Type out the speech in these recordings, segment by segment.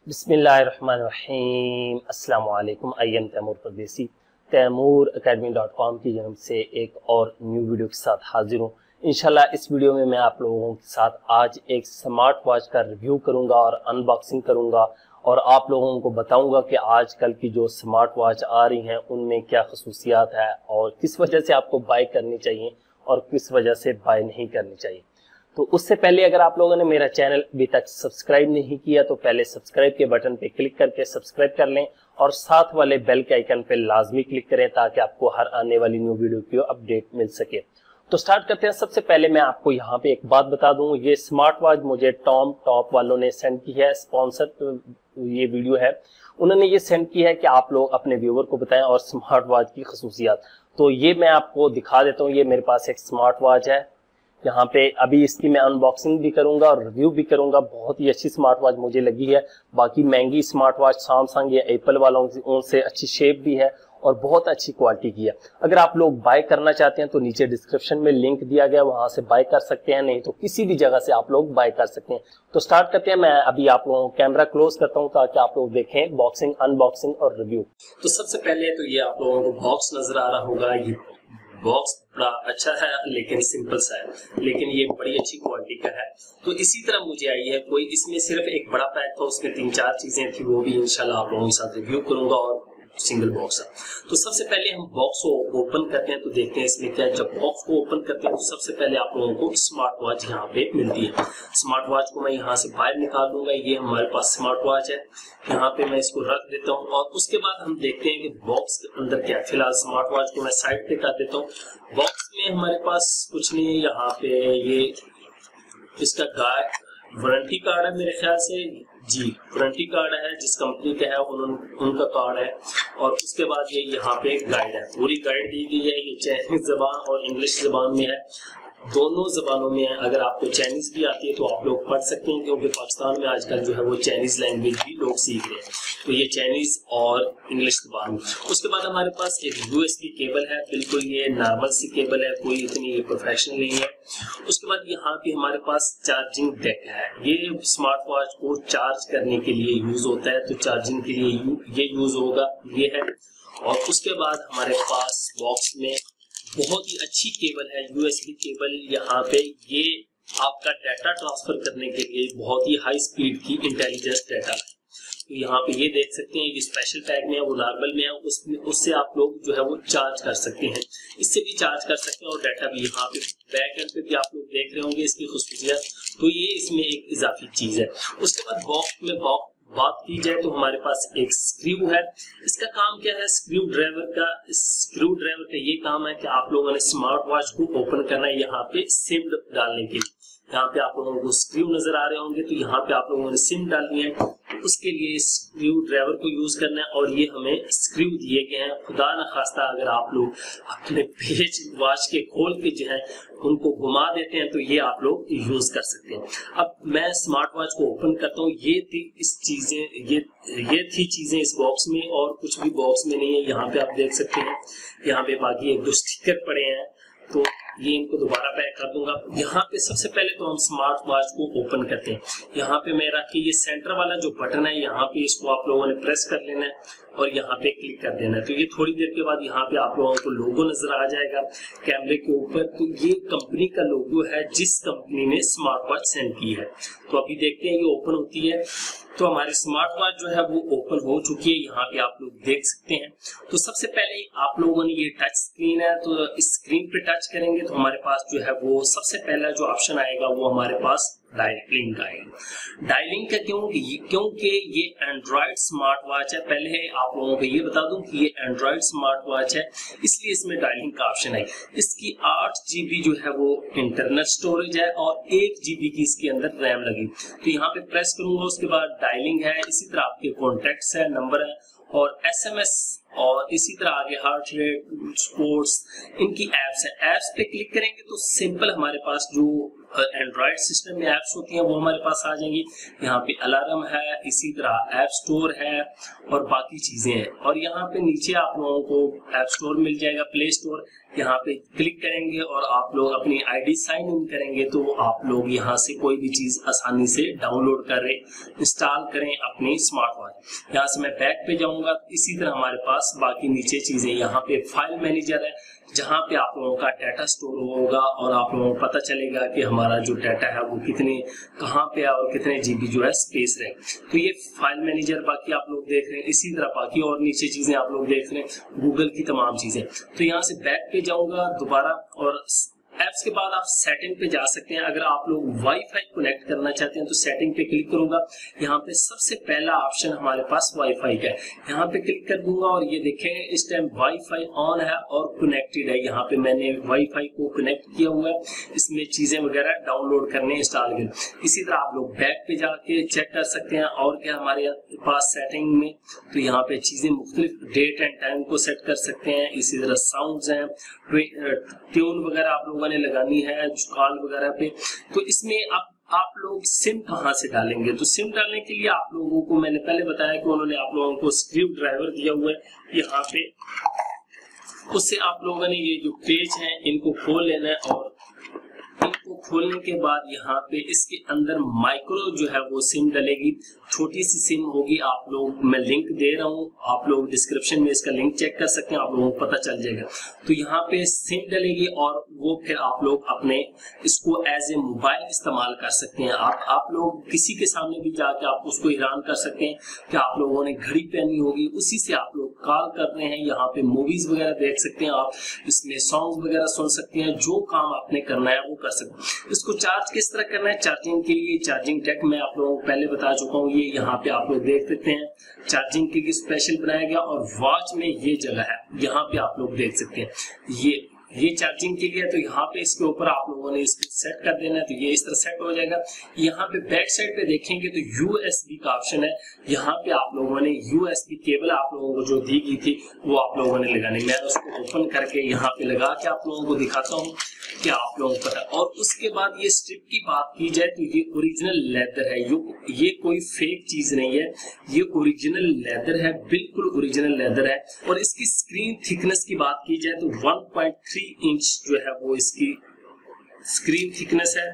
बिस्मिल्लाहिर्रहमानिर्रहीम। अस्सलाम वालेकुम। आई एम तैमूर परदेसी तैमूर academy.com की जन्म से एक और न्यू वीडियो के साथ हाजिर हूँ। इंशाल्लाह इस वीडियो में मैं आप लोगों के साथ आज एक स्मार्ट वॉच का रिव्यू करूंगा और अनबॉक्सिंग करूंगा और आप लोगों को बताऊंगा कि आजकल की जो स्मार्ट वॉच आ रही हैं उनमें क्या खसूसियात है और किस वजह से आपको बाय करनी चाहिए और किस वजह से बाय नहीं करनी चाहिए। तो उससे पहले अगर आप लोगों ने मेरा चैनल अभी तक सब्सक्राइब नहीं किया तो पहले सब्सक्राइब के बटन पे क्लिक करके सब्सक्राइब कर लें और साथ वाले बेल के आइकन पे लाजमी क्लिक करें ताकि आपको हर आने वाली न्यू वीडियो की अपडेट मिल सके। तो स्टार्ट करते हैं। सबसे पहले मैं आपको यहाँ पे एक बात बता दूं, ये स्मार्ट वॉच मुझे टॉप वालों ने सेंड की है, स्पॉन्सर ये वीडियो है। उन्होंने ये सेंड की है कि आप लोग अपने व्यूअर को बताएं और स्मार्ट वॉच की खसूसियात। तो ये मैं आपको दिखा देता हूँ। ये मेरे पास एक स्मार्ट वॉच है, यहाँ पे अभी इसकी मैं अनबॉक्सिंग भी करूंगा और रिव्यू भी करूंगा। बहुत ही अच्छी स्मार्ट वॉच मुझे लगी है। बाकी महंगी स्मार्ट वॉच सैमसंग या एप्पल वालों से अच्छी शेप भी है और बहुत अच्छी क्वालिटी की है। अगर आप लोग बाय करना चाहते हैं तो नीचे डिस्क्रिप्शन में लिंक दिया गया, वहां से बाय कर सकते हैं, नहीं तो किसी भी जगह से आप लोग बाय कर सकते हैं। तो स्टार्ट करते हैं। मैं अभी आप लोगों को कैमरा क्लोज करता हूं ताकि आप लोग देखें बॉक्सिंग, अनबॉक्सिंग और रिव्यू। तो सबसे पहले तो ये आप लोगों को बॉक्स नजर आ रहा होगा। ये बॉक्स बड़ा अच्छा है लेकिन सिंपल सा है, लेकिन ये बड़ी अच्छी क्वालिटी का है। तो इसी तरह मुझे आई है कोई, इसमें सिर्फ एक बड़ा पैक था, उसमें 3-4 चीजें थी, वो भी इंशाल्लाह आप लोगों के साथ रिव्यू करूंगा और सिंगल बॉक्स है। तो सबसे पहले हम बॉक्स को ओपन करते हैं तो देखते हैं इसमें क्या है। जब बॉक्स को ओपन करते हैं तो सबसे पहले आप लोगों को स्मार्ट वॉच यहाँ पे मिलती है। स्मार्ट वॉच को मैं यहाँ से बाहर निकाल दूंगा। ये हमारे पास स्मार्ट वॉच है, यहाँ पे मैं इसको रख देता हूँ और उसके बाद हम देखते हैं कि बॉक्स के अंदर क्या है। फिलहाल स्मार्ट वॉच को मैं साइड पे कर देता हूँ। बॉक्स में हमारे पास कुछ नहीं है। यहाँ पे ये इसका वारंटी कार्ड है मेरे ख्याल से, जी वारंटी कार्ड है, जिस कंपनी का है उनका कार्ड है। और उसके बाद ये यहाँ पे गाइड है, पूरी गाइड दी गई है। ये चाइनीज जबान और इंग्लिश जबान में है, दोनों जबानों में है। अगर आपको चाइनीज भी आती है तो आप लोग पढ़ सकते हैं, क्योंकि पाकिस्तान में आजकल जो है वो चाइनीज लैंग्वेज भी लोग सीख रहे हैं। तो ये चाइनीज और इंग्लिश जबान। उसके बाद हमारे पास एक यूएसबी केबल है, बिल्कुल ये नॉर्मल सी केबल है, कोई इतनी प्रोफेशनल नहीं है। उसके बाद यहाँ पे हमारे पास चार्जिंग डेक है। ये स्मार्ट वॉच को चार्ज करने के लिए यूज होता है, तो चार्जिंग के लिए ये यूज होगा, ये है। और उसके बाद हमारे पास बॉक्स में बहुत ही अच्छी केबल है, यूएसबी केबल। यहाँ पे ये आपका डाटा ट्रांसफर करने के लिए बहुत ही हाई स्पीड की इंटेलिजेंस डाटा है। तो यहाँ पे ये देख सकते हैं, ये स्पेशल पैक में है, वो नॉर्मल में है, उससे आप लोग जो है वो चार्ज कर सकते हैं, इससे भी चार्ज कर सकते हैं और डाटा भी। यहाँ पे बैक एंड पे भी आप लोग देख रहे होंगे इसकी खुशबूसियत। तो ये इसमें एक इजाफी चीज है। उसके बाद बॉक्स में बात की जाए तो हमारे पास एक स्क्रू है। इसका काम क्या है? स्क्रू ड्राइवर का ये काम है कि आप लोगों ने स्मार्ट वॉच को ओपन करना है, यहाँ पे सिम डालने के लिए। यहाँ पे आप लोगों को स्क्रू नजर आ रहे होंगे, तो यहाँ पे आप लोगों ने सिम डालनी है, उसके लिए स्क्रू ड्राइवर को यूज करना है। और ये हमें स्क्रू दिए गए हैं। खुदा न खास्ता अगर आप लोग अपने पेज वॉच के खोल के जो है उनको घुमा देते हैं तो ये आप लोग यूज कर सकते हैं। अब मैं स्मार्ट वॉच को ओपन करता हूँ। ये थी चीजें इस बॉक्स में, और कुछ भी बॉक्स में नहीं है। यहाँ पे आप देख सकते हैं, यहाँ पे बाकी 1-2 स्टिकर पड़े हैं, तो ये इनको दोबारा पैक कर दूंगा। यहाँ पे सबसे पहले तो हम स्मार्ट वॉच को ओपन करते हैं। यहाँ पे मैं रख के ये सेंटर वाला जो बटन है, यहाँ पे इसको आप लोगों ने प्रेस कर लेना है और यहाँ पे क्लिक कर देना है। तो ये थोड़ी देर के बाद यहाँ पे आप लोगों को लोगो नजर आ जाएगा कैमरे के ऊपर। तो ये कंपनी का लोगो है जिस कंपनी ने स्मार्ट वॉच सेंड की है। तो अभी देखते हैं ये ओपन होती है। तो हमारी स्मार्ट वॉच जो है वो ओपन हो चुकी है, यहाँ पे आप लोग देख सकते हैं। तो सबसे पहले आप लोगों ने, ये टच स्क्रीन है, तो इस स्क्रीन पे टच करेंगे तो हमारे पास जो है वो सबसे पहला जो ऑप्शन आएगा वो हमारे पास डायलिंग आएगा। डायलिंग का क्योंकि ये एंड्रॉइड स्मार्ट वॉच है। पहले आप लोगों को ये बता दूं कि ये एंड्रॉइड स्मार्ट वॉच है, इसलिए इसमें डायलिंग का ऑप्शन है। इसकी 8 GB जो है वो इंटरनल स्टोरेज है और 1 GB की इसके अंदर रैम लगी। तो यहाँ पे प्रेस करूंगा, उसके बाद डायलिंग है, इसी तरह आपके कॉन्टेक्ट्स है, नंबर है और SMS, और इसी तरह आगे हार्ट रेट, स्पोर्ट्स, इनकी एप्स है। एप्स पे क्लिक करेंगे तो सिंपल हमारे पास जो एंड्रॉयड सिस्टम में ऐप्स होती हैं वो हमारे पास आ जाएंगी। यहाँ पे अलार्म है, इसी तरह ऐप स्टोर है और बाकी चीजें हैं। और यहाँ पे नीचे आप लोगों को ऐप स्टोर मिल जाएगा, प्ले स्टोर। यहाँ पे क्लिक करेंगे और आप लोग अपनी आईडी साइन इन करेंगे तो आप लोग यहाँ से कोई भी चीज आसानी से डाउनलोड करें, इंस्टॉल करें अपनी स्मार्ट वॉच। यहाँ से मैं बैक पे जाऊंगा, इसी तरह हमारे पास बाकी नीचे चीजें। यहाँ पे फाइल मैनेजर है जहाँ पे आप लोगों का डाटा स्टोर होगा और आप लोगों को पता चलेगा कि हमारा जो डाटा है वो कितने कहाँ पे है और कितने जीबी जो है स्पेस रहे। तो ये फाइल मैनेजर बाकी आप लोग देख रहे हैं। इसी तरह बाकी और नीचे चीजें आप लोग देख रहे हैं, गूगल की तमाम चीजें। तो यहाँ से बैक पे जाऊंगा दोबारा और ऐप्स के बाद आप सेटिंग पे जा सकते हैं। अगर आप लोग वाईफाई कनेक्ट करना चाहते हैं तो सेटिंग पे क्लिक करूंगा। यहाँ पे सबसे पहला ऑप्शन हमारे पास वाईफाई का है, यहाँ पे क्लिक कर दूंगा और ये देखेंगे इस टाइम वाईफाई ऑन है और कनेक्टेड है। यहाँ पे मैंने वाईफाई को कनेक्ट किया हुआ है, इसमें चीजें वगैरह डाउनलोड करने इंस्टॉल करने। इसी तरह आप लोग बैक पे जाके चेक कर सकते हैं और क्या हमारे पास सेटिंग में। तो यहाँ पे चीजें मुख्तलिफ डेट एंड टाइम को सेट कर सकते हैं। इसी तरह साउंड्स हैं, ट्यून वगैरह आप लोगों ने लगानी है कॉल वगैरह पे। तो इसमें आप लोग सिम कहाँ से डालेंगे, तो सिम डालने के लिए आप लोगों को मैंने पहले बताया कि उन्होंने आप लोगों को स्क्रू ड्राइवर दिया हुआ है यहाँ पे। उससे आप लोगों ने ये जो पेज है इनको खोल लेना है और इनको खोलने के बाद यहाँ पे इसके अंदर माइक्रो जो है वो सिम डलेगी, छोटी सी सिम होगी। आप लोग मैं लिंक दे रहा हूँ, आप लोग डिस्क्रिप्शन में इसका लिंक चेक कर सकते हैं, आप लोगों को पता चल जाएगा। तो यहाँ पे सिम डलेगी और वो फिर आप लोग अपने इसको एज ए मोबाइल इस्तेमाल कर सकते हैं। आप लोग किसी के सामने भी जाके आप उसको हैरान कर सकते हैं कि आप लोगों ने घड़ी पहनी होगी, उसी से आप लोग कॉल कर रहे हैं। यहाँ पे मूवीज वगैरह देख सकते हैं, आप इसमें सॉन्ग वगैरह सुन सकते हैं, जो काम आपने करना है वो कर सकते हैं। इसको चार्ज किस तरह करना है, चार्जिंग के लिए चार्जिंग डेक मैं आप लोगों को पहले बता चुका हूँ। ये यहाँ पे आप लोग देख सकते हैं चार्जिंग के लिए स्पेशल बनाया गया और वॉच में ये जगह है, यहाँ पे आप लोग देख सकते हैं ये चार्जिंग के लिए है। तो यहाँ पे इसके ऊपर आप लोगों ने इसको सेट कर देना है, तो ये इस तरह सेट हो जाएगा। यहाँ पे बैक साइड पे देखेंगे तो यूएसबी का ऑप्शन है, यहाँ पे आप लोगों ने यूएसबी केबल आप लोगों को जो दी गई थी वो आप लोगों ने लगानी। मैं उसको ओपन करके यहाँ पे लगा के आप लोगों को दिखाता हूँ कि आप लोगों को पता। और उसके बाद ये स्ट्रिप की बात की जाए तो ये ओरिजिनल लेदर है, ये कोई फेक चीज नहीं है, ये ओरिजिनल लेदर है, बिल्कुल ओरिजिनल लेदर है। और इसकी स्क्रीन थिकनेस की बात की जाए तो 1.3 इंच जो है वो इसकी स्क्रीन थिकनेस है।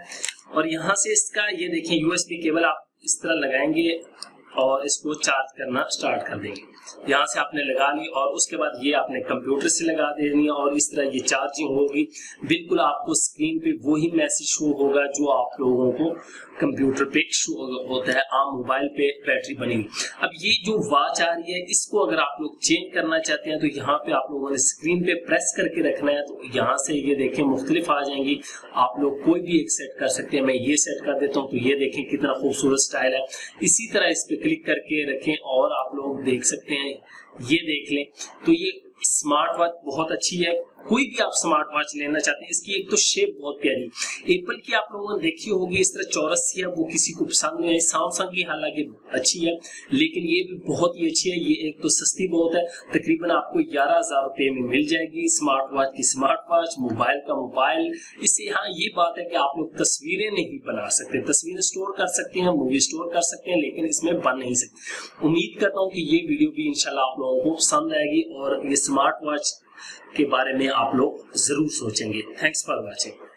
और यहाँ से इसका ये देखिए यूएसबी केबल आप इस तरह लगाएंगे और इसको चार्ज करना स्टार्ट कर देंगे। यहाँ से आपने लगा ली और उसके बाद ये आपने कंप्यूटर से लगा देनी है और इस तरह ये चार्जिंग होगी। बिल्कुल आपको स्क्रीन पे वही मैसेज शो होगा जो आप लोगों को कंप्यूटर पे शो होता है, आम मोबाइल पे बैटरी बनी। अब ये जो वॉच आ रही है इसको अगर आप लोग चेंज करना चाहते हैं तो यहाँ पे आप लोगों ने स्क्रीन पे प्रेस करके रखना है। तो यहाँ से ये देखें मुख्तलिफ आ जाएंगी, आप लोग कोई भी एक सेट कर सकते हैं। मैं ये सेट कर देता हूँ तो ये देखें कितना खूबसूरत स्टाइल है। इसी तरह इस पे क्लिक करके रखें और आप लोग देख सकते हैं, ये देख लें। तो ये स्मार्ट वॉच बहुत अच्छी है, कोई भी आप स्मार्ट वॉच लेना चाहते हैं। इसकी एक तो शेप बहुत प्यारी, एप्पल की आप लोगों ने देखी होगी इस तरह चौरस सी है, वो किसी को पसंद नहीं है। सैमसंग की हालांकि अच्छी है लेकिन ये भी बहुत ही अच्छी है। ये एक तो सस्ती बहुत है, तकरीबन आपको 11,000 रुपए में मिल जाएगी स्मार्ट वॉच की स्मार्ट वॉच, मोबाइल का मोबाइल। इससे यहाँ ये बात है कि आप लोग तस्वीरें नहीं बना सकते, तस्वीरें स्टोर कर सकते हैं, मूवी स्टोर कर सकते हैं, लेकिन इसमें बन नहीं सकते। उम्मीद करता हूँ कि ये वीडियो भी इंशाल्लाह आप लोगों को पसंद आएगी और ये स्मार्ट वॉच के बारे में आप लोग जरूर सोचेंगे। Thanks for watching.